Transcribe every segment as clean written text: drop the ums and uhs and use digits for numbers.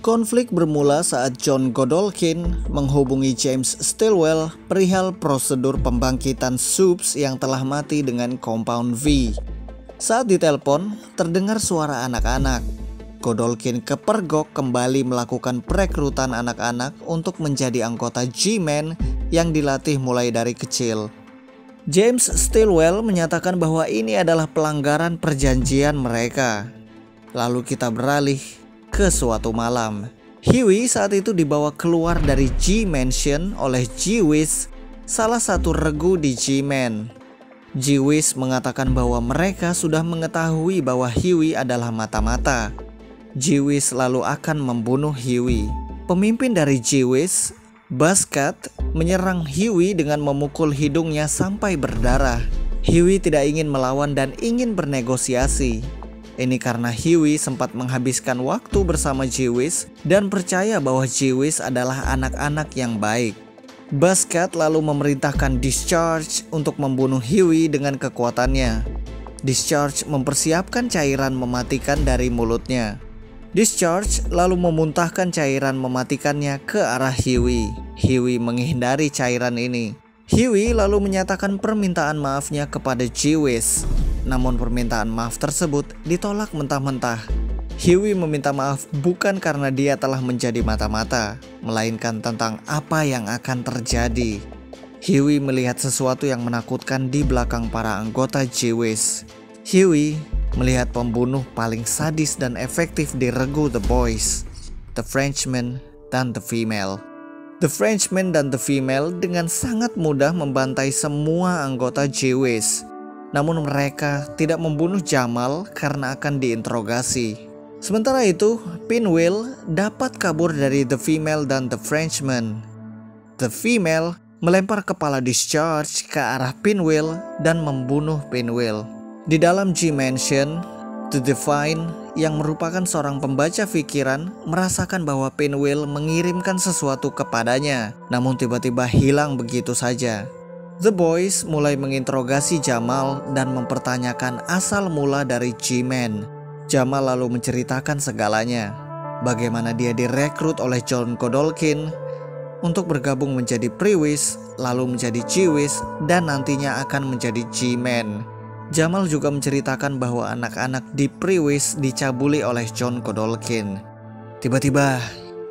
Konflik bermula saat John Godolkin menghubungi James Stilwell perihal prosedur pembangkitan Supes yang telah mati dengan Compound V. Saat ditelepon, terdengar suara anak-anak. Godolkin kepergok kembali melakukan perekrutan anak-anak untuk menjadi anggota G-Men yang dilatih mulai dari kecil. James Stilwell menyatakan bahwa ini adalah pelanggaran perjanjian mereka. Lalu kita beralih ke suatu malam. Huey saat itu dibawa keluar dari G-Mansion oleh G-Wiz, salah satu regu di G-Men. G-Wiz mengatakan bahwa mereka sudah mengetahui bahwa Huey adalah mata-mata. G-Wiz lalu akan membunuh Huey. Pemimpin dari G-Wiz, Buzzcut, menyerang Huey dengan memukul hidungnya sampai berdarah. Huey tidak ingin melawan dan ingin bernegosiasi. Ini karena Huey sempat menghabiskan waktu bersama G-Wiz dan percaya bahwa G-Wiz adalah anak-anak yang baik. Buzzcut lalu memerintahkan Discharge untuk membunuh Huey dengan kekuatannya. Discharge mempersiapkan cairan mematikan dari mulutnya. Discharge lalu memuntahkan cairan mematikannya ke arah Huey. Huey menghindari cairan ini. Huey lalu menyatakan permintaan maafnya kepada G-Wiz. Namun permintaan maaf tersebut ditolak mentah-mentah. Huey meminta maaf bukan karena dia telah menjadi mata-mata, melainkan tentang apa yang akan terjadi. Huey melihat sesuatu yang menakutkan di belakang para anggota G-Wiz. Huey melihat pembunuh paling sadis dan efektif di regu The Boys, The Frenchman dan The Female. The Frenchman dan The Female dengan sangat mudah membantai semua anggota G-Wiz. Namun mereka tidak membunuh Jamal karena akan diinterogasi. Sementara itu, Pinwheel dapat kabur dari The Female dan The Frenchman. The Female melempar kepala Discharge ke arah Pinwheel dan membunuh Pinwheel. Di dalam G-Mansion, The Divine yang merupakan seorang pembaca pikiran merasakan bahwa Pinwheel mengirimkan sesuatu kepadanya, namun tiba-tiba hilang begitu saja. The Boys mulai menginterogasi Jamal dan mempertanyakan asal mula dari G-Men. Jamal lalu menceritakan segalanya. Bagaimana dia direkrut oleh John Godolkin untuk bergabung menjadi Pre-Wiz, lalu menjadi G-Wiz, dan nantinya akan menjadi G-Men. Jamal juga menceritakan bahwa anak-anak di Pre-Wiz dicabuli oleh John Godolkin. Tiba-tiba,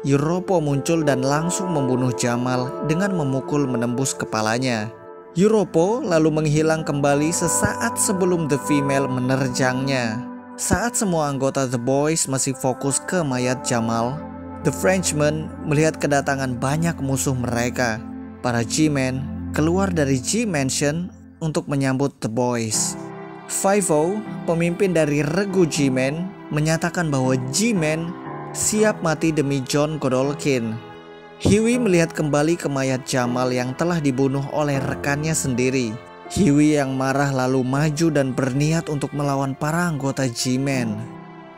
Europo muncul dan langsung membunuh Jamal dengan memukul menembus kepalanya. Europo lalu menghilang kembali sesaat sebelum The Female menerjangnya. Saat semua anggota The Boys masih fokus ke mayat Jamal, The Frenchman melihat kedatangan banyak musuh mereka. Para G-Men keluar dari G-Mansion untuk menyambut The Boys. Five-O, pemimpin dari regu G-Men, menyatakan bahwa G-Men siap mati demi John Godolkin. Huey melihat kembali ke mayat Jamal yang telah dibunuh oleh rekannya sendiri. Huey yang marah lalu maju dan berniat untuk melawan para anggota G-Men.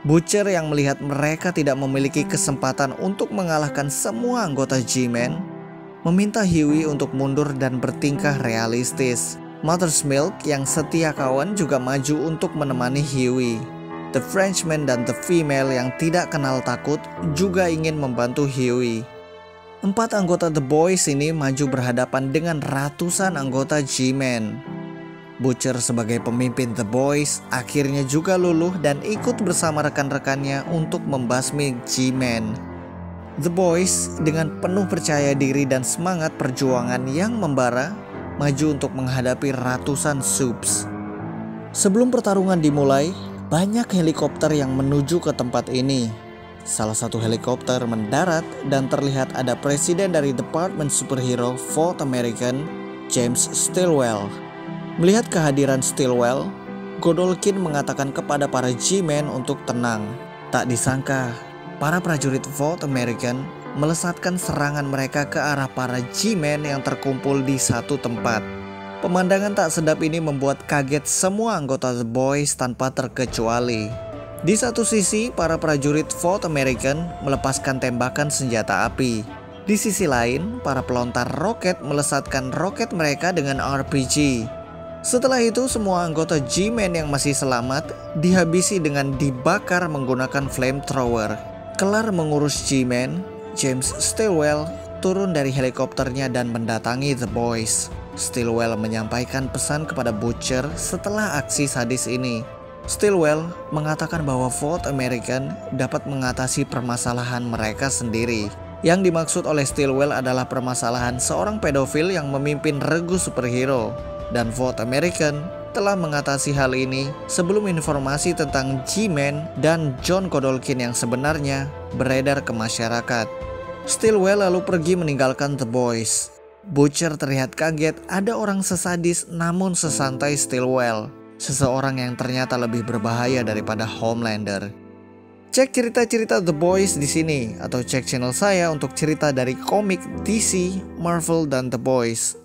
Butcher yang melihat mereka tidak memiliki kesempatan untuk mengalahkan semua anggota G-Men, meminta Huey untuk mundur dan bertingkah realistis. Mother's Milk yang setia kawan juga maju untuk menemani Huey. The Frenchman dan The Female yang tidak kenal takut juga ingin membantu Huey. 4 anggota The Boys ini maju berhadapan dengan ratusan anggota G-Men. Butcher sebagai pemimpin The Boys akhirnya juga luluh dan ikut bersama rekan-rekannya untuk membasmi G-Men. The Boys dengan penuh percaya diri dan semangat perjuangan yang membara, maju untuk menghadapi ratusan Supes. Sebelum pertarungan dimulai, banyak helikopter yang menuju ke tempat ini. Salah satu helikopter mendarat dan terlihat ada presiden dari Departemen Superhero 4th American, James Stilwell. Melihat kehadiran Stilwell, Godolkin mengatakan kepada para G-Men untuk tenang. Tak disangka, para prajurit 4th American melesatkan serangan mereka ke arah para G-Men yang terkumpul di satu tempat. Pemandangan tak sedap ini membuat kaget semua anggota The Boys tanpa terkecuali. Di satu sisi, para prajurit 4th American melepaskan tembakan senjata api. Di sisi lain, para pelontar roket melesatkan roket mereka dengan RPG. Setelah itu, semua anggota G-Men yang masih selamat dihabisi dengan dibakar menggunakan flamethrower. Kelar mengurus G-Man, James Stilwell turun dari helikopternya dan mendatangi The Boys. Stilwell menyampaikan pesan kepada Butcher setelah aksi sadis ini. Stilwell mengatakan bahwa Vote American dapat mengatasi permasalahan mereka sendiri. Yang dimaksud oleh Stilwell adalah permasalahan seorang pedofil yang memimpin regu superhero. Dan Vote American telah mengatasi hal ini sebelum informasi tentang G-Man dan John Godolkin yang sebenarnya beredar ke masyarakat. Stilwell lalu pergi meninggalkan The Boys. Butcher terlihat kaget ada orang sesadis namun sesantai Stilwell, seseorang yang ternyata lebih berbahaya daripada Homelander. Cek cerita-cerita The Boys di sini atau cek channel saya untuk cerita dari komik DC, Marvel, dan The Boys.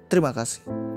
Terima kasih.